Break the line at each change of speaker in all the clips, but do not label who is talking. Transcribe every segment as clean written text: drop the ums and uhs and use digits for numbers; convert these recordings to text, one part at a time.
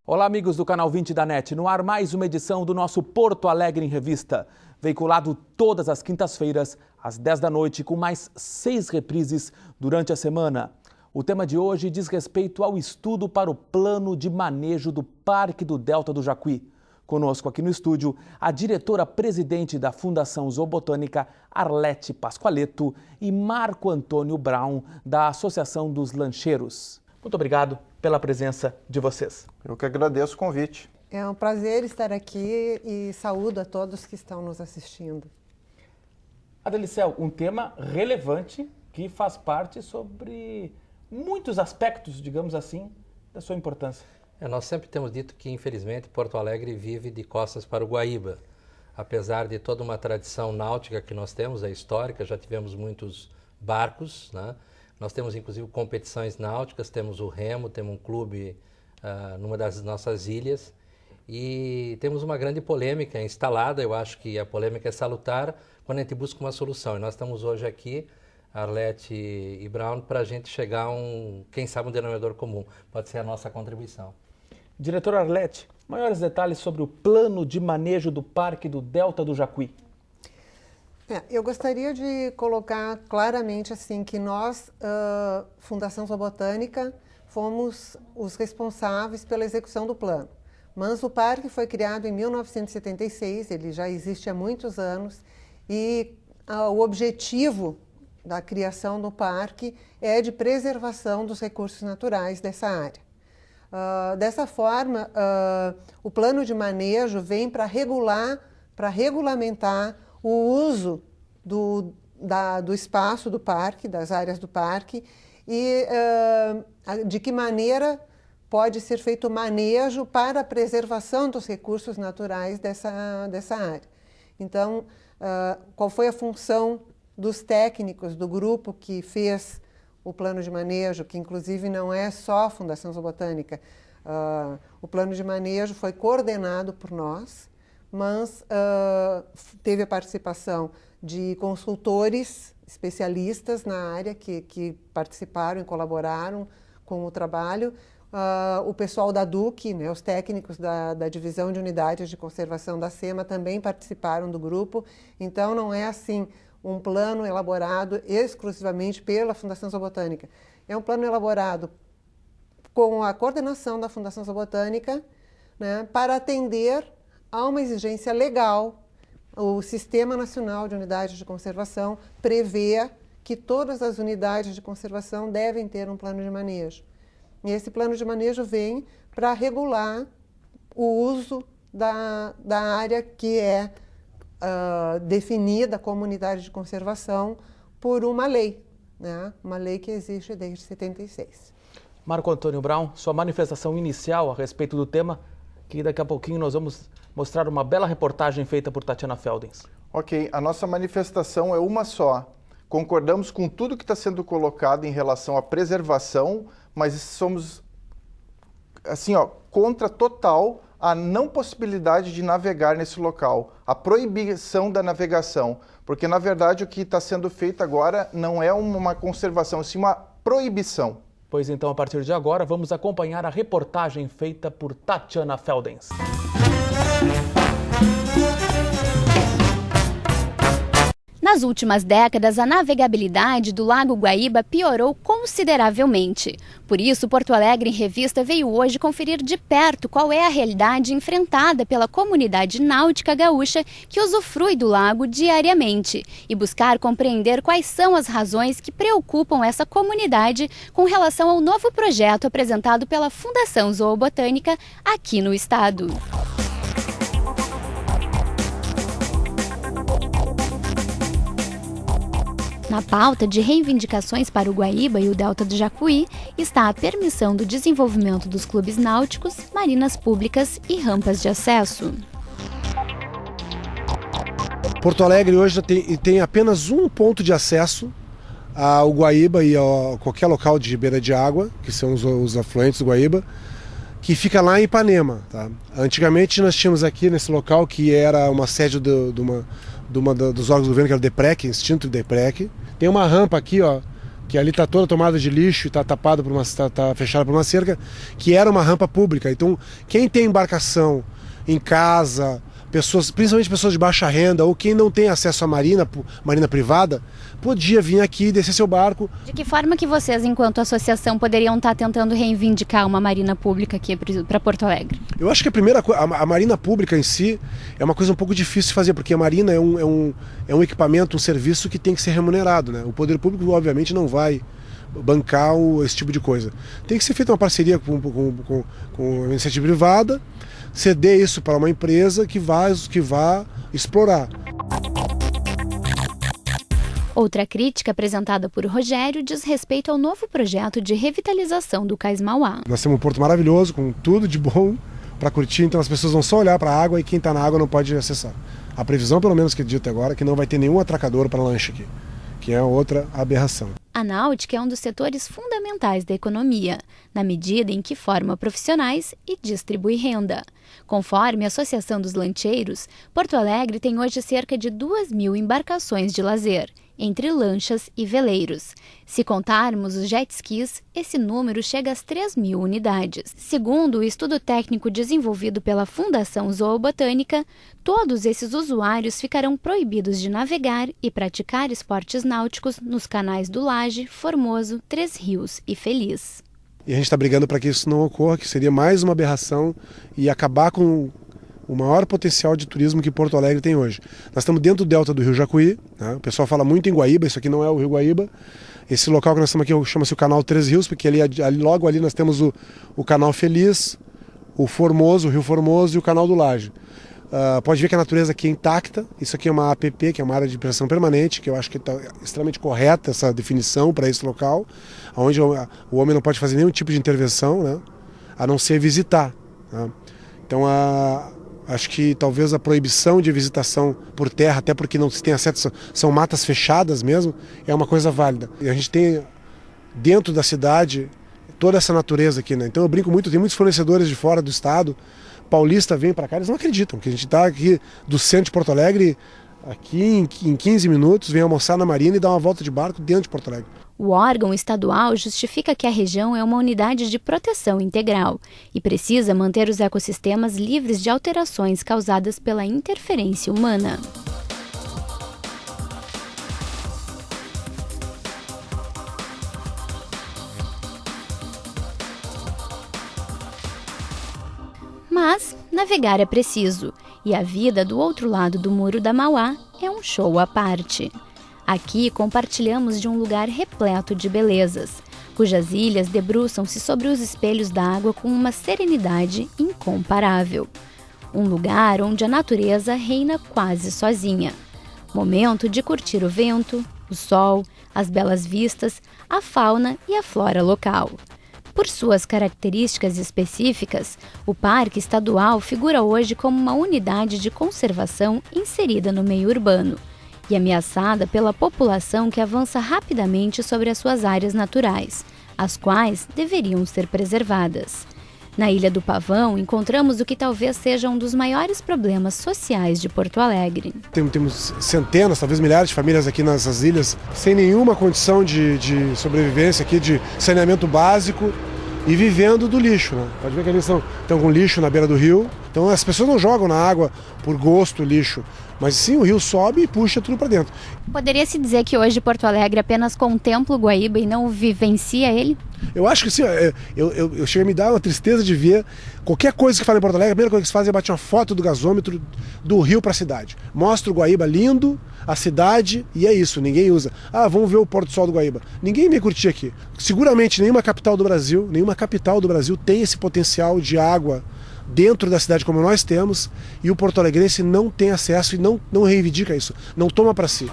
Olá, amigos do Canal 20 da NET. No ar, mais uma edição do nosso Porto Alegre em Revista. Veiculado todas as quintas-feiras, às 10 da noite, com mais 6 reprises durante a semana. O tema de hoje diz respeito ao estudo para o plano de manejo do Parque do Delta do Jacuí. Conosco aqui no estúdio, a diretora-presidente da Fundação Zoobotânica, Arlete Pascoaleto, e Marco Antônio Brown, da Associação dos Lancheiros. Muito obrigado pela presença de vocês.
Eu que agradeço o convite.
É um prazer estar aqui e saúdo a todos que estão nos assistindo.
Adelicel, um tema relevante que faz parte sobre muitos aspectos, digamos assim, da sua importância.
Nós sempre temos dito que, infelizmente, Porto Alegre vive de costas para o Guaíba. Apesar de toda uma tradição náutica que nós temos, é histórica, já tivemos muitos barcos, né? Nós temos, inclusive, competições náuticas, temos o remo, temos um clube numa das nossas ilhas e temos uma grande polêmica instalada. Eu acho que a polêmica é salutar quando a gente busca uma solução. E nós estamos hoje aqui, Arlete e Brown, para a gente chegar a quem sabe, um denominador comum. Pode ser a nossa contribuição.
Diretora Arlete, maiores detalhes sobre o plano de manejo do Parque do Delta do Jacuí.
Eu gostaria de colocar claramente assim que nós, Fundação Zoobotânica, fomos os responsáveis pela execução do plano. Mas o parque foi criado em 1976, ele já existe há muitos anos e o objetivo da criação do parque é de preservação dos recursos naturais dessa área. Dessa forma, o plano de manejo vem para regulamentar o uso do espaço do parque, das áreas do parque, e de que maneira pode ser feito o manejo para a preservação dos recursos naturais dessa área. Então, qual foi a função dos técnicos do grupo que fez o plano de manejo, que inclusive não é só a Fundação Zoobotânica. O plano de manejo foi coordenado por nós, mas teve a participação de consultores especialistas na área que participaram e colaboraram com o trabalho. O pessoal da DUC, né, os técnicos da Divisão de Unidades de Conservação da SEMA também participaram do grupo. Então, não é assim um plano elaborado exclusivamente pela Fundação Zoobotânica. É um plano elaborado com a coordenação da Fundação Zoobotânica, né, para atender a uma exigência legal. O Sistema Nacional de Unidades de Conservação prevê que todas as unidades de conservação devem ter um plano de manejo. E esse plano de manejo vem para regular o uso da área que é definida como unidade de conservação por uma lei, né? Uma lei que existe desde 76.
Marco Antônio Brown, sua manifestação inicial a respeito do tema, que daqui a pouquinho nós vamos mostrar uma bela reportagem feita por Tatiana Feldens.
Ok, a nossa manifestação é uma só. Concordamos com tudo que está sendo colocado em relação à preservação, mas somos, assim, contra total a não possibilidade de navegar nesse local, a proibição da navegação, porque, na verdade, o que está sendo feito agora não é uma conservação, sim uma proibição.
Pois então, a partir de agora, vamos acompanhar a reportagem feita por Tatiana Feldens.
Nas últimas décadas, a navegabilidade do Lago Guaíba piorou consideravelmente. Por isso, Porto Alegre em Revista veio hoje conferir de perto qual é a realidade enfrentada pela comunidade náutica gaúcha que usufrui do lago diariamente e buscar compreender quais são as razões que preocupam essa comunidade com relação ao novo projeto apresentado pela Fundação Zoobotânica aqui no estado. Na pauta de reivindicações para o Guaíba e o Delta do Jacuí está a permissão do desenvolvimento dos clubes náuticos, marinas públicas e rampas de acesso.
Porto Alegre hoje tem apenas um ponto de acesso ao Guaíba e a qualquer local de beira de água, que são os afluentes do Guaíba, que fica lá em Ipanema. Tá? Antigamente nós tínhamos aqui nesse local, que era uma sede dos órgãos do governo, que era o DEPREC, Instinto DEPREC. Tem uma rampa aqui, que ali está toda tomada de lixo e está tapada tá fechada por uma cerca, que era uma rampa pública. Então, quem tem embarcação em casa, pessoas, principalmente pessoas de baixa renda ou quem não tem acesso à marina privada, podia vir aqui e descer seu barco.
De que forma que vocês, enquanto associação, poderiam estar tentando reivindicar uma marina pública aqui para Porto Alegre?
Eu acho que a primeira coisa, a marina pública em si é uma coisa um pouco difícil de fazer, porque a marina é um equipamento, um serviço que tem que ser remunerado, né? O poder público, obviamente, não vai bancar esse tipo de coisa. Tem que ser feita uma parceria com a iniciativa privada, ceder isso para uma empresa que vá explorar.
Outra crítica apresentada por Rogério diz respeito ao novo projeto de revitalização do Cais Mauá.
Nós temos um porto maravilhoso, com tudo de bom para curtir, então as pessoas vão só olhar para a água e quem está na água não pode acessar. A previsão, pelo menos que eu dito agora, é que não vai ter nenhum atracador para lanche aqui, que é outra aberração.
A náutica é um dos setores fundamentais da economia, na medida em que forma profissionais e distribui renda. Conforme a Associação dos Lancheiros, Porto Alegre tem hoje cerca de 2.000 embarcações de lazer, entre lanchas e veleiros. Se contarmos os jet skis, esse número chega às 3.000 unidades. Segundo o estudo técnico desenvolvido pela Fundação Zoobotânica, todos esses usuários ficarão proibidos de navegar e praticar esportes náuticos nos canais do Laje, Formoso, Três Rios e Feliz.
E a gente está brigando para que isso não ocorra, que seria mais uma aberração e acabar com o maior potencial de turismo que Porto Alegre tem hoje. Nós estamos dentro do delta do Rio Jacuí, né? O pessoal fala muito em Guaíba, isso aqui não é o Rio Guaíba. Esse local que nós estamos aqui chama-se o Canal Três Rios, porque logo ali nós temos o Canal Feliz, o Formoso, o Rio Formoso e o Canal do Laje. Pode ver que a natureza aqui é intacta. Isso aqui é uma APP, que é uma área de pressão permanente, que eu acho que está extremamente correta essa definição para esse local, onde o homem não pode fazer nenhum tipo de intervenção, né? A não ser visitar, né? Então, acho que talvez a proibição de visitação por terra, até porque não se tem acesso, são matas fechadas mesmo, é uma coisa válida. E a gente tem dentro da cidade toda essa natureza aqui, né? Então eu brinco muito, tem muitos fornecedores de fora do estado, paulista vem para cá, eles não acreditam que a gente está aqui do centro de Porto Alegre, aqui em 15 minutos, vem almoçar na marina e dar uma volta de barco dentro de Porto Alegre.
O órgão estadual justifica que a região é uma unidade de proteção integral e precisa manter os ecossistemas livres de alterações causadas pela interferência humana. Mas navegar é preciso, e a vida do outro lado do Muro da Mauá é um show à parte. Aqui compartilhamos de um lugar repleto de belezas, cujas ilhas debruçam-se sobre os espelhos d'água com uma serenidade incomparável. Um lugar onde a natureza reina quase sozinha. Momento de curtir o vento, o sol, as belas vistas, a fauna e a flora local. Por suas características específicas, o Parque Estadual figura hoje como uma unidade de conservação inserida no meio urbano e ameaçada pela população que avança rapidamente sobre as suas áreas naturais, as quais deveriam ser preservadas. Na Ilha do Pavão, encontramos o que talvez seja um dos maiores problemas sociais de Porto Alegre.
Temos centenas, talvez milhares de famílias aqui nessas ilhas sem nenhuma condição de sobrevivência aqui, de saneamento básico e vivendo do lixo, né? Pode ver que eles estão com lixo na beira do rio. Então as pessoas não jogam na água por gosto lixo, mas sim o rio sobe e puxa tudo para dentro.
Poderia-se dizer que hoje Porto Alegre apenas contempla o Guaíba e não vivencia ele?
Eu acho que sim, eu chego a me dar uma tristeza de ver qualquer coisa que fala em Porto Alegre, a primeira coisa que se faz é bater uma foto do gasômetro do rio para a cidade. Mostra o Guaíba lindo, a cidade, e é isso, ninguém usa. Vamos ver o pôr do sol do Guaíba. Ninguém me curtir aqui. Seguramente nenhuma capital do Brasil tem esse potencial de água dentro da cidade como nós temos, e o porto-alegrense não tem acesso e não reivindica isso, não toma para si.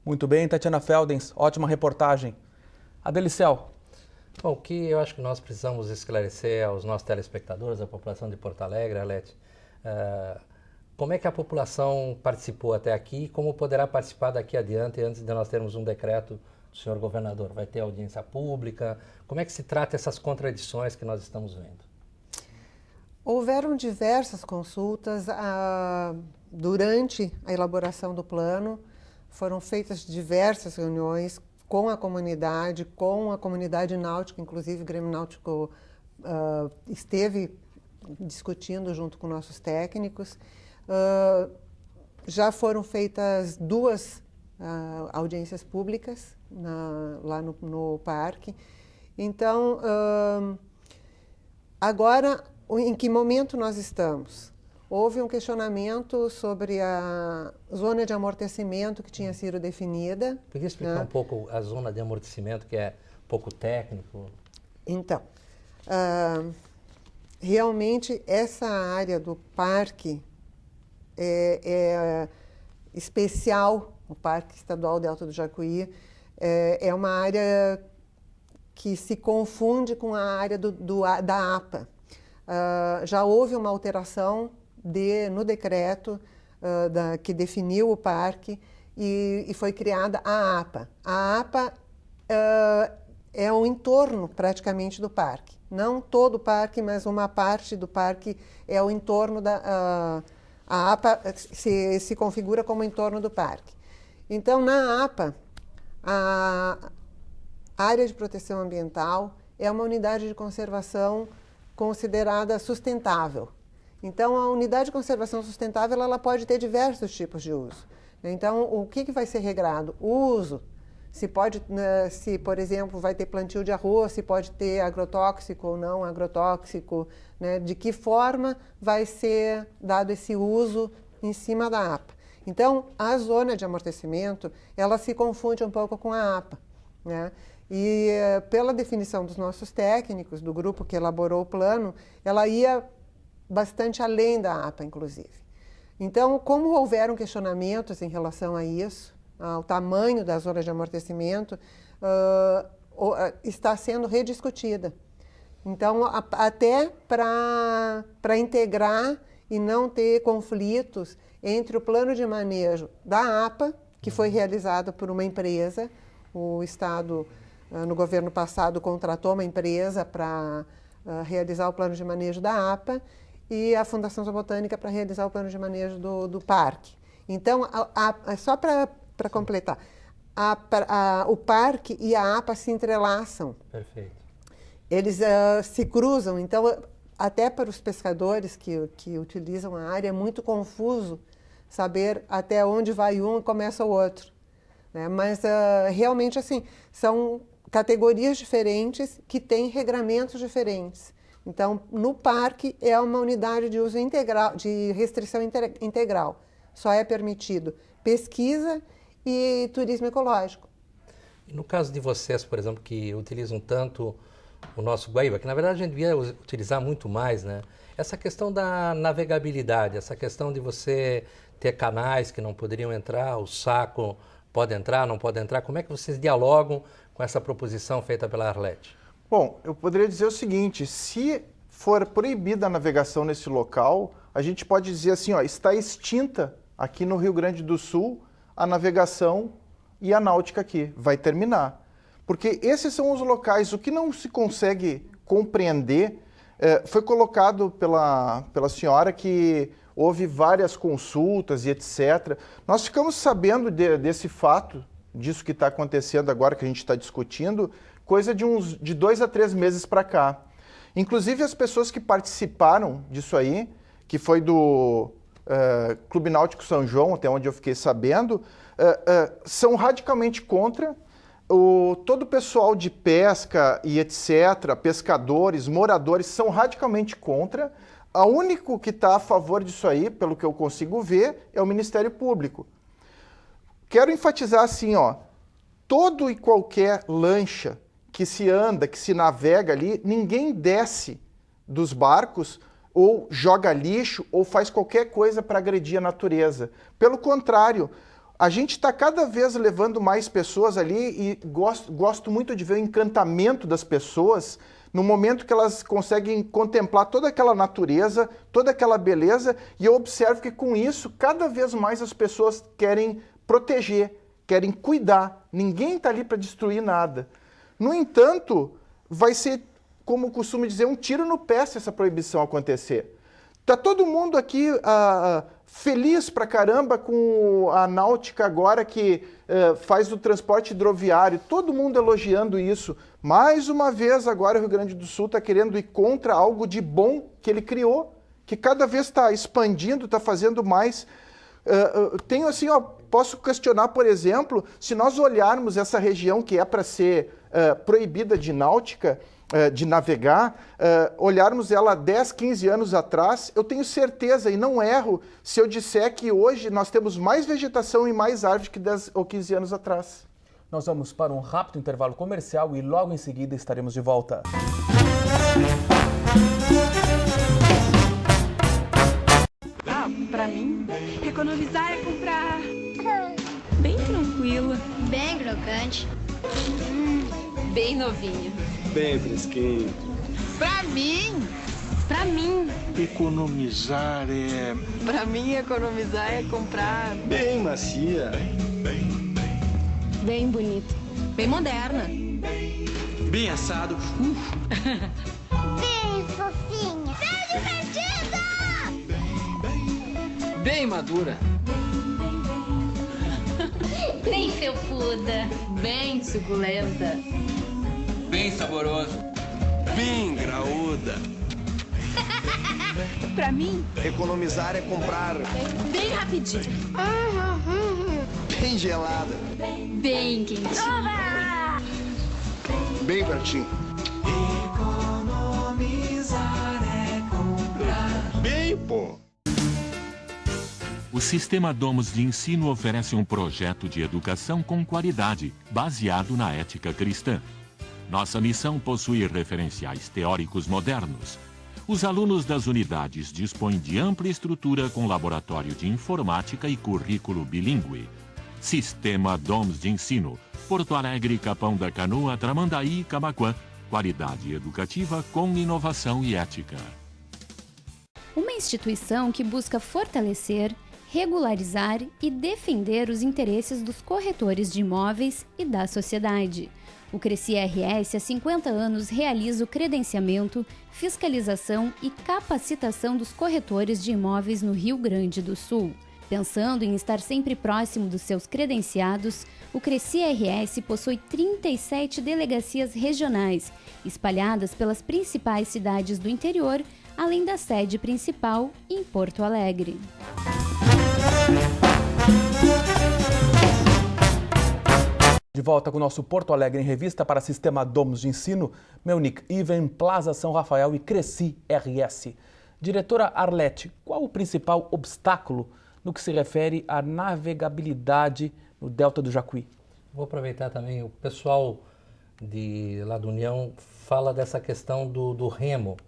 Muito bem, Tatiana Feldens, ótima reportagem. Adelicel.
Bom, o que eu acho que nós precisamos esclarecer aos nossos telespectadores, à população de Porto Alegre, Alete, como é que a população participou até aqui e como poderá participar daqui adiante, antes de nós termos um decreto senhor governador? Vai ter audiência pública? Como é que se trata essas contradições que nós estamos vendo?
Houveram diversas consultas durante a elaboração do plano, foram feitas diversas reuniões com a comunidade náutica, inclusive o Grêmio Náutico esteve discutindo junto com nossos técnicos. Já foram feitas 2 audiências públicas lá no parque. Então, agora, em que momento nós estamos? Houve um questionamento sobre a zona de amortecimento que tinha sido definida.
Podia explicar um pouco a zona de amortecimento, que é pouco técnico?
Então, realmente essa área do parque é especial, o Parque Estadual Delta do Jacuí, é uma área que se confunde com a área da APA. Já houve uma alteração no decreto que definiu o parque e foi criada a APA. A APA é o entorno praticamente do parque. Não todo o parque, mas uma parte do parque é o entorno a APA se configura como entorno do parque. Então, na APA, a área de proteção ambiental é uma unidade de conservação considerada sustentável. Então, a unidade de conservação sustentável ela pode ter diversos tipos de uso. Então, o que vai ser regrado? O uso. Se, por exemplo, vai ter plantio de arroz, se pode ter agrotóxico ou não agrotóxico, né? De que forma vai ser dado esse uso em cima da APA. Então, a zona de amortecimento, ela se confunde um pouco com a APA, né? E pela definição dos nossos técnicos, do grupo que elaborou o plano, ela ia bastante além da APA, inclusive. Então, como houveram questionamentos em relação a isso, ao tamanho da zona de amortecimento, está sendo rediscutida. Então, até para integrar e não ter conflitos entre o plano de manejo da APA, que foi realizado por uma empresa, o Estado, no governo passado, contratou uma empresa para realizar o plano de manejo da APA, e a Fundação Zoobotânica para realizar o plano de manejo do parque. Então, só para completar, o parque e a APA se entrelaçam.
Perfeito.
Eles se cruzam, então, até para os pescadores que utilizam a área, é muito confuso saber até onde vai um e começa o outro, né? Mas, realmente, assim, são categorias diferentes que têm regramentos diferentes. Então, no parque é uma unidade de uso integral, de restrição integral. Só é permitido pesquisa e turismo ecológico.
E no caso de vocês, por exemplo, que utilizam tanto o nosso Guaíba, que na verdade a gente devia utilizar muito mais, né? Essa questão da navegabilidade, essa questão de você ter canais que não poderiam entrar, o saco pode entrar, não pode entrar, como é que vocês dialogam com essa proposição feita pela Arlete?
Bom, eu poderia dizer o seguinte, se for proibida a navegação nesse local, a gente pode dizer assim, está extinta aqui no Rio Grande do Sul a navegação e a náutica aqui, vai terminar. Porque esses são os locais, o que não se consegue compreender, foi colocado pela senhora que houve várias consultas e etc. Nós ficamos sabendo desse fato, disso que está acontecendo agora, que a gente está discutindo, coisa de 2 a 3 meses para cá. Inclusive as pessoas que participaram disso aí, que foi do Clube Náutico São João, até onde eu fiquei sabendo, são radicalmente contra. Todo o pessoal de pesca e etc., pescadores, moradores, são radicalmente contra. O único que está a favor disso aí, pelo que eu consigo ver, é o Ministério Público. Quero enfatizar assim, todo e qualquer lancha que se anda, que se navega ali, ninguém desce dos barcos ou joga lixo ou faz qualquer coisa para agredir a natureza. Pelo contrário, a gente está cada vez levando mais pessoas ali e gosto muito de ver o encantamento das pessoas no momento que elas conseguem contemplar toda aquela natureza, toda aquela beleza, e eu observo que com isso, cada vez mais as pessoas querem proteger, querem cuidar. Ninguém está ali para destruir nada. No entanto, vai ser, como costumo dizer, um tiro no pé se essa proibição acontecer. Está todo mundo aqui feliz pra caramba com a náutica agora que faz o transporte hidroviário, todo mundo elogiando isso. Mais uma vez agora o Rio Grande do Sul está querendo ir contra algo de bom que ele criou, que cada vez está expandindo, está fazendo mais. Tenho assim, posso questionar, por exemplo, se nós olharmos essa região que é para ser proibida de náutica, de navegar, olharmos ela 10, 15 anos atrás, eu tenho certeza, e não erro, se eu disser que hoje nós temos mais vegetação e mais árvore que 10 ou 15 anos atrás.
Nós vamos para um rápido intervalo comercial e logo em seguida estaremos de volta.
Pra mim, economizar é comprar bem tranquilo,
bem crocante,
bem novinho,
bem fresquinho.
Pra mim,
Economizar é...
Pra mim, economizar é comprar
bem macia,
bem bonito, bem moderna,
bem assado,
bem fofinha, bem divertida,
bem madura,
bem felpuda,
bem suculenta,
bem saboroso, bem graúda.
Pra mim,
Economizar é comprar
bem rapidinho,
bem gelada,
bem quentinha.
bem pertinho. Economizar é comprar bem, pô.
O Sistema Domus de Ensino oferece um projeto de educação com qualidade, baseado na ética cristã. Nossa missão possui referenciais teóricos modernos. Os alunos das unidades dispõem de ampla estrutura com laboratório de informática e currículo bilíngue. Sistema Domus de Ensino, Porto Alegre, Capão da Canoa, Tramandaí e Camaquã. Qualidade educativa com inovação e ética.
Uma instituição que busca fortalecer, regularizar e defender os interesses dos corretores de imóveis e da sociedade. O Cresci RS há 50 anos realiza o credenciamento, fiscalização e capacitação dos corretores de imóveis no Rio Grande do Sul. Pensando em estar sempre próximo dos seus credenciados, o Cresci RS possui 37 delegacias regionais, espalhadas pelas principais cidades do interior, além da sede principal em Porto Alegre.
De volta com o nosso Porto Alegre em Revista para Sistema Domus de Ensino, Melnick Iven, Plaza São Rafael e Cresci RS. Diretora Arlete, qual o principal obstáculo no que se refere à navegabilidade no Delta do Jacuí?
Vou aproveitar também, o pessoal lá da União fala dessa questão do remo,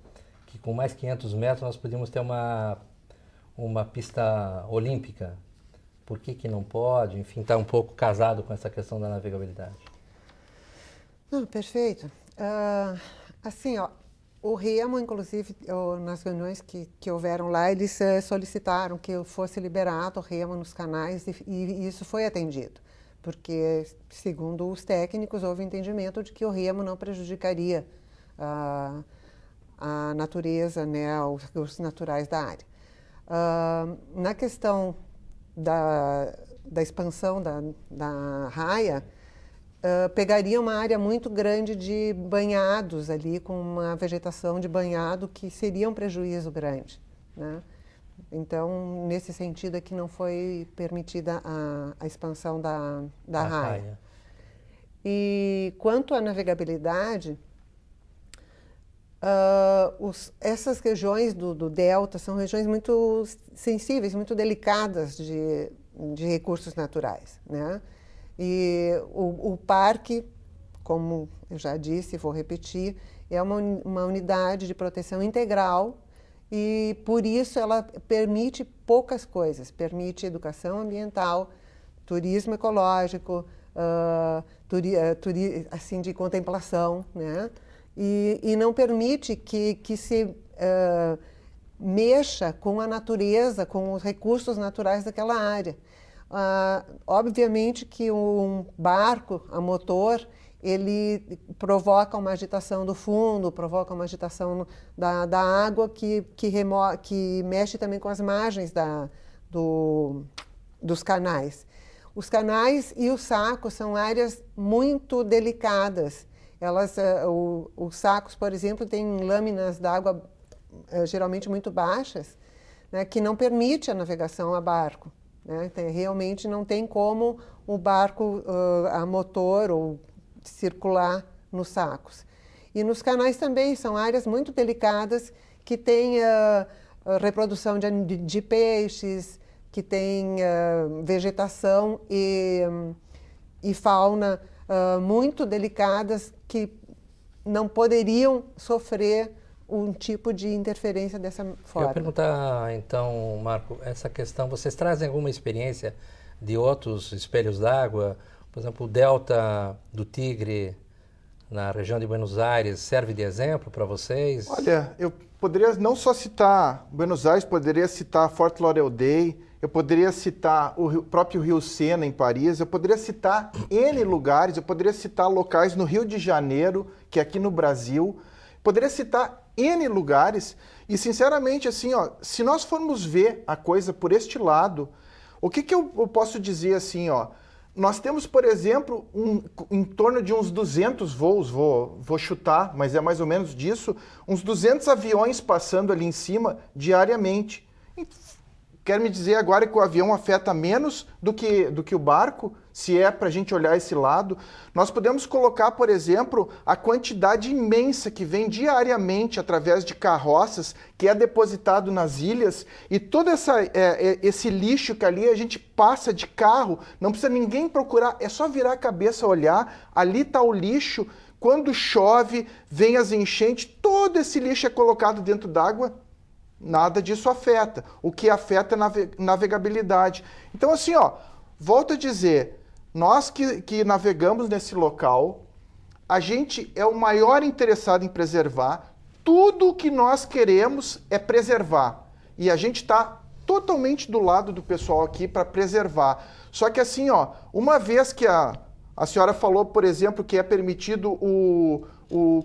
que com mais 500 metros nós podíamos ter uma pista olímpica. Por que não pode? Enfim, está um pouco casado com essa questão da navegabilidade.
Não, perfeito. Assim, o remo, inclusive, nas reuniões que houveram lá, eles solicitaram que fosse liberado o remo nos canais e isso foi atendido. Porque, segundo os técnicos, houve entendimento de que o remo não prejudicaria a natureza, né, os recursos naturais da área. Na questão da expansão da raia, pegaria uma área muito grande de banhados ali, com uma vegetação de banhado que seria um prejuízo grande, né? Então, nesse sentido é que não foi permitida a expansão da raia. E quanto à navegabilidade, essas regiões do delta são regiões muito sensíveis, muito delicadas de recursos naturais, né? E o parque, como eu já disse e vou repetir, é uma unidade de proteção integral e, por isso, ela permite poucas coisas. Permite educação ambiental, turismo ecológico, assim, de contemplação, né? E não permite que se mexa com a natureza, com os recursos naturais daquela área. Obviamente que um barco a motor, ele provoca uma agitação do fundo, provoca uma agitação da água que mexe também com as margens dos canais. Os canais e os sacos são áreas muito delicadas. Os sacos, por exemplo, têm lâminas d'água geralmente muito baixas, né, que não permite a navegação a barco. Né? Realmente não tem como o barco a motor ou circular nos sacos. E nos canais também são áreas muito delicadas que têm reprodução de peixes, que têm vegetação e fauna muito delicadas que não poderiam sofrer um tipo de interferência dessa forma.
Eu ia perguntar, então, Marco, essa questão, vocês trazem alguma experiência de outros espelhos d'água? Por exemplo, o Delta do Tigre, na região de Buenos Aires, serve de exemplo para vocês?
Olha, eu poderia não só citar Buenos Aires, poderia citar Fort Lauderdale, eu poderia citar o próprio Rio Sena, em Paris, eu poderia citar N lugares, eu poderia citar locais no Rio de Janeiro, que é aqui no Brasil, poderia citar N lugares, e sinceramente, assim, ó, se nós formos ver a coisa por este lado, o que eu posso dizer assim, ó, nós temos, por exemplo, em torno de uns 200 voos, vou chutar, mas é mais ou menos disso, uns 200 aviões passando ali em cima diariamente. Quer me dizer agora que o avião afeta menos do que o barco, se é para a gente olhar esse lado? Nós podemos colocar, por exemplo, a quantidade imensa que vem diariamente através de carroças, que é depositado nas ilhas, e todo esse lixo que ali a gente passa de carro, não precisa ninguém procurar, é só virar a cabeça, olhar, ali está o lixo, quando chove, vem as enchentes, todo esse lixo é colocado dentro d'água. Nada disso afeta. O que afeta é a navegabilidade. Então, assim, ó, volto a dizer, nós que navegamos nesse local, a gente é o maior interessado em preservar. Tudo o que nós queremos é preservar. E a gente está totalmente do lado do pessoal aqui para preservar. Só que, assim, ó, uma vez que a senhora falou, por exemplo, que é permitido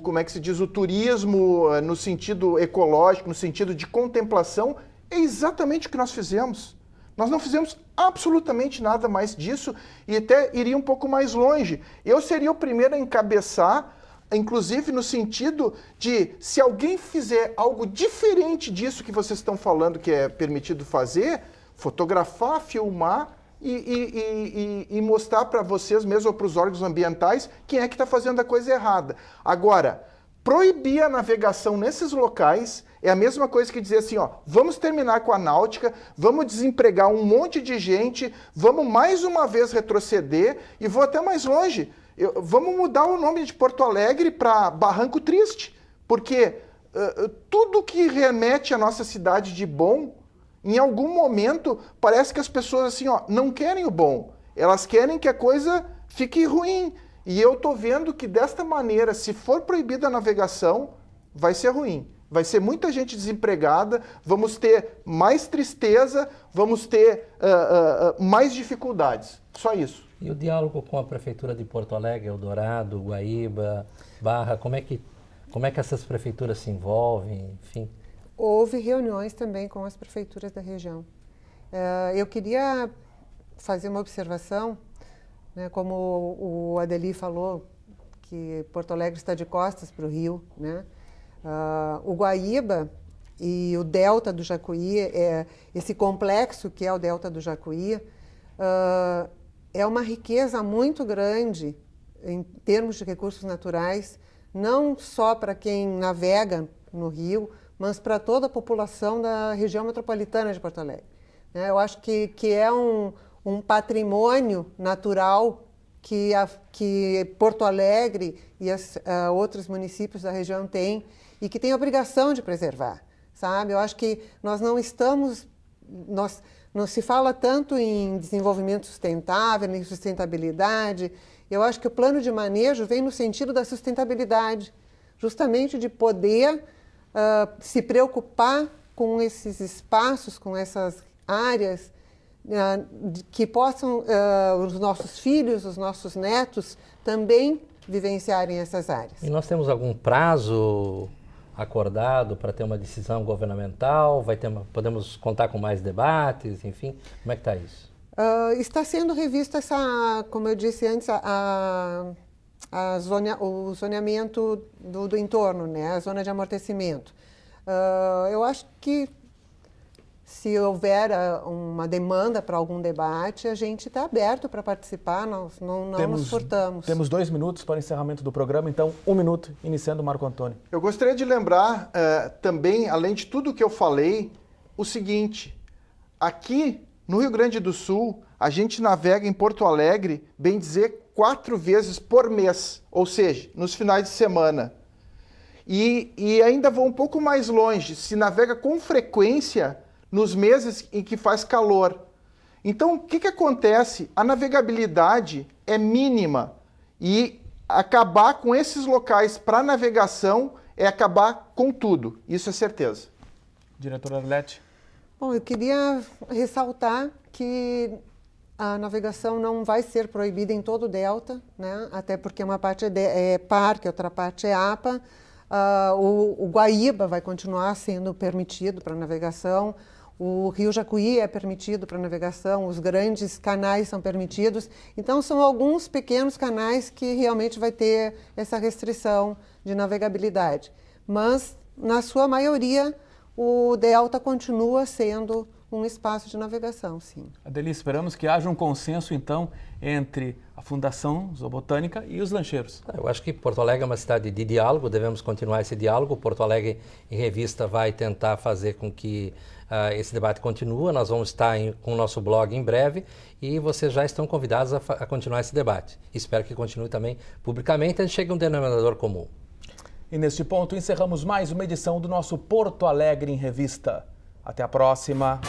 como é que se diz, o turismo no sentido ecológico, no sentido de contemplação, é exatamente o que nós fizemos. Nós não fizemos absolutamente nada mais disso e até iria um pouco mais longe. Eu seria o primeiro a encabeçar, inclusive no sentido de, se alguém fizer algo diferente disso que vocês estão falando que é permitido fazer, fotografar, filmar, e mostrar para vocês mesmo ou para os órgãos ambientais quem é que está fazendo a coisa errada. Agora, proibir a navegação nesses locais é a mesma coisa que dizer assim, ó, vamos terminar com a náutica, vamos desempregar um monte de gente, vamos mais uma vez retroceder e vou até mais longe. Vamos mudar o nome de Porto Alegre para Barranco Triste, porque tudo que remete à nossa cidade de bom, em algum momento, parece que as pessoas assim, ó, não querem o bom. Elas querem que a coisa fique ruim. E eu estou vendo que desta maneira, se for proibida a navegação, vai ser ruim. Vai ser muita gente desempregada, vamos ter mais tristeza, vamos ter mais dificuldades. Só isso.
E o diálogo com a Prefeitura de Porto Alegre, Eldorado, Guaíba, Barra, como é que essas prefeituras se envolvem, enfim?
Houve reuniões também com as prefeituras da região. Eu queria fazer uma observação, né, como o Adeli falou, que Porto Alegre está de costas para o rio, né? O Guaíba e o Delta do Jacuí, esse complexo que é o Delta do Jacuí, é uma riqueza muito grande em termos de recursos naturais, não só para quem navega no rio, mas para toda a população da região metropolitana de Porto Alegre. Eu acho que é um patrimônio natural que Porto Alegre e outros municípios da região têm e que tem a obrigação de preservar, sabe? Eu acho que nós não estamos... Não se fala tanto em desenvolvimento sustentável, em sustentabilidade. Eu acho que o plano de manejo vem no sentido da sustentabilidade, justamente de poder se preocupar com esses espaços, com essas áreas que possam os nossos filhos, os nossos netos também vivenciarem essas áreas.
E nós temos algum prazo acordado para ter uma decisão governamental? Podemos contar com mais debates, enfim? Como é que está isso?
Está sendo revista como eu disse antes, o zoneamento do entorno, né? A zona de amortecimento. Eu acho que se houver uma demanda para algum debate, a gente está aberto para participar, nós não nos furtamos.
Temos 2 minutos para o encerramento do programa, então 1 minuto, iniciando o Marco Antônio.
Eu gostaria de lembrar também, além de tudo que eu falei, o seguinte: aqui no Rio Grande do Sul, a gente navega em Porto Alegre, bem dizer, 4 vezes por mês, ou seja, nos finais de semana. E ainda vou um pouco mais longe, se navega com frequência nos meses em que faz calor. Então, o que acontece? A navegabilidade é mínima e acabar com esses locais para navegação é acabar com tudo, isso é certeza.
Diretora Arlete.
Bom, eu queria ressaltar que a navegação não vai ser proibida em todo o delta, né? Até porque uma parte é parque, outra parte é APA. O Guaíba vai continuar sendo permitido para navegação. O Rio Jacuí é permitido para navegação, os grandes canais são permitidos. Então, são alguns pequenos canais que realmente vai ter essa restrição de navegabilidade. Mas, na sua maioria, o delta continua sendo um espaço de navegação, sim.
Adeli, esperamos que haja um consenso, então, entre a Fundação Zoobotânica e os lancheiros.
Eu acho que Porto Alegre é uma cidade de diálogo, devemos continuar esse diálogo. Porto Alegre em Revista vai tentar fazer com que esse debate continue. Nós vamos estar com o nosso blog em breve e vocês já estão convidados a continuar esse debate. Espero que continue também publicamente, a gente chegue a um denominador comum.
E neste ponto encerramos mais uma edição do nosso Porto Alegre em Revista. Até a próxima!